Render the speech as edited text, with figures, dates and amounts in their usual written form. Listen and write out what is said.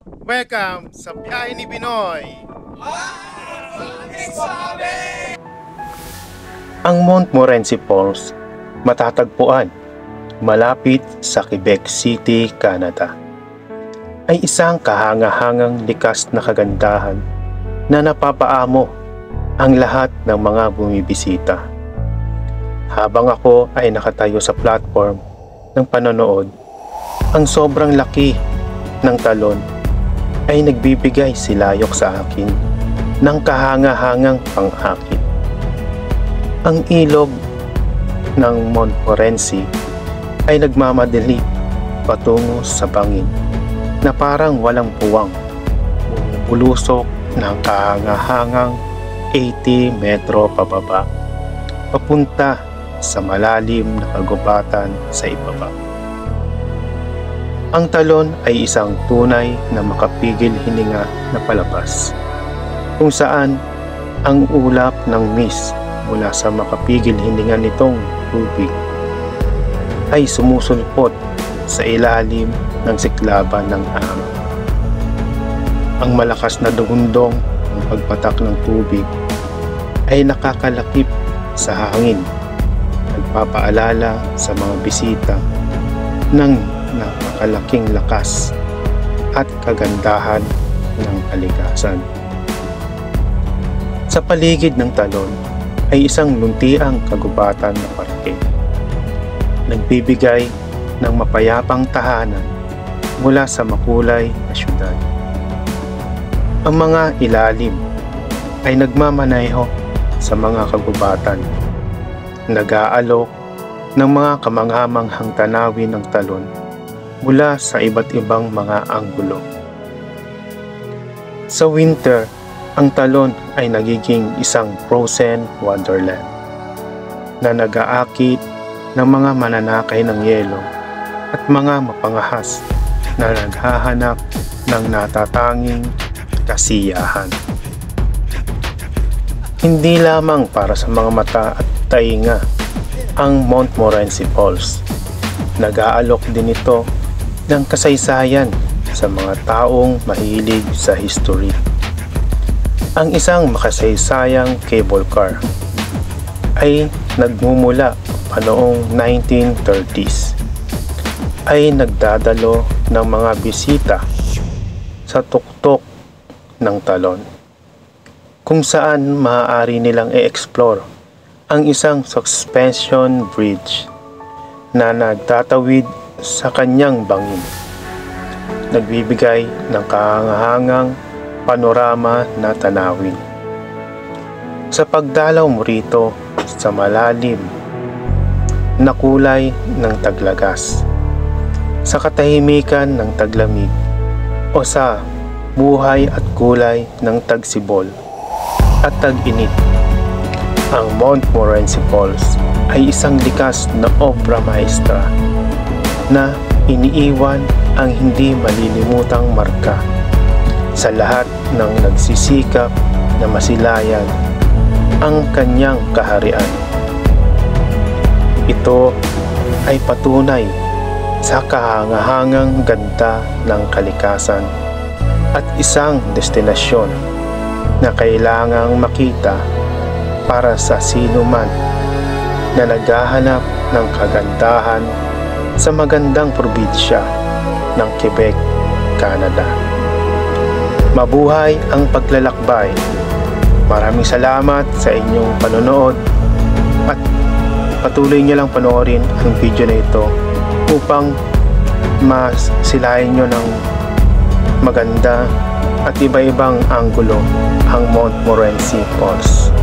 Welcome sa Biyahe ni Binoy! Ang Montmorency Falls matatagpuan malapit sa Quebec City, Canada ay isang kahanga-hangang likas na kagandahan na napapaamo ang lahat ng mga bumibisita. Habang ako ay nakatayo sa platform ng panonood, ang sobrang laki ng talon ay nagbibigay silayok sa akin ng kahanga-hangang pang-akit. Ang ilog ng Montmorency ay nagmamadali patungo sa bangin na parang walang puwang, bumubulusok ng kahanga-hangang 80 metro pababa, papunta sa malalim na kagubatan sa ibaba. Ang talon ay isang tunay na makapigil hininga na palabas, kung saan ang ulap ng mist mula sa makapigil hininga nitong tubig ay sumusulpot sa ilalim ng siklaban ng hangin. Ang malakas na dugundong ng pagpatak ng tubig ay nakakalakip sa hangin, nagpapaalala sa mga bisita ng napakalaking lakas at kagandahan ng kalikasan. Sa paligid ng talon ay isang luntiang kagubatan na parke, nagbibigay ng mapayapang tahanan mula sa makulay na syudad. Ang mga ilalim ay nagmamaneho sa mga kagubatan, nag-aalok ng mga kamanghamanghang tanawin ng talon mula sa iba't ibang mga anggulo. Sa winter, ang talon ay nagiging isang frozen wonderland na nag-aakit ng mga mananakay ng yelo at mga mapangahas na naghahanap ng natatanging kasiyahan. Hindi lamang para sa mga mata at tainga ang Montmorency Falls. Nag-aalok din ito ng kasaysayan sa mga taong mahilig sa history. Ang isang makasaysayang cable car ay nagmumula pa noong 1930s ay nagdadalo ng mga bisita sa tuktok ng talon, kung saan maaari nilang i-explore ang isang suspension bridge na nagtatawid sa kanyang bangin, nagbibigay ng kahangahangang panorama na tanawin. Sa pagdalaw mo rito sa malalim na kulay ng taglagas, sa katahimikan ng taglamig, o sa buhay at kulay ng tagsibol at tag-init, ang Montmorency Falls ay isang likas na obra maestra na iniiwan ang hindi malilimutang marka sa lahat ng nagsisikap na masilayan ang kanyang kaharian. Ito ay patunay sa kahangahangang ganda ng kalikasan at isang destinasyon na kailangang makita para sa sino man na naghahanap ng kagandahan sa magandang probinsya ng Quebec, Canada. Mabuhay ang paglalakbay. Maraming salamat sa inyong panonood at patuloy niyo lang panoorin ang video na ito upang masilayan nyo ng maganda at iba-ibang anggulo ang Montmorency Falls.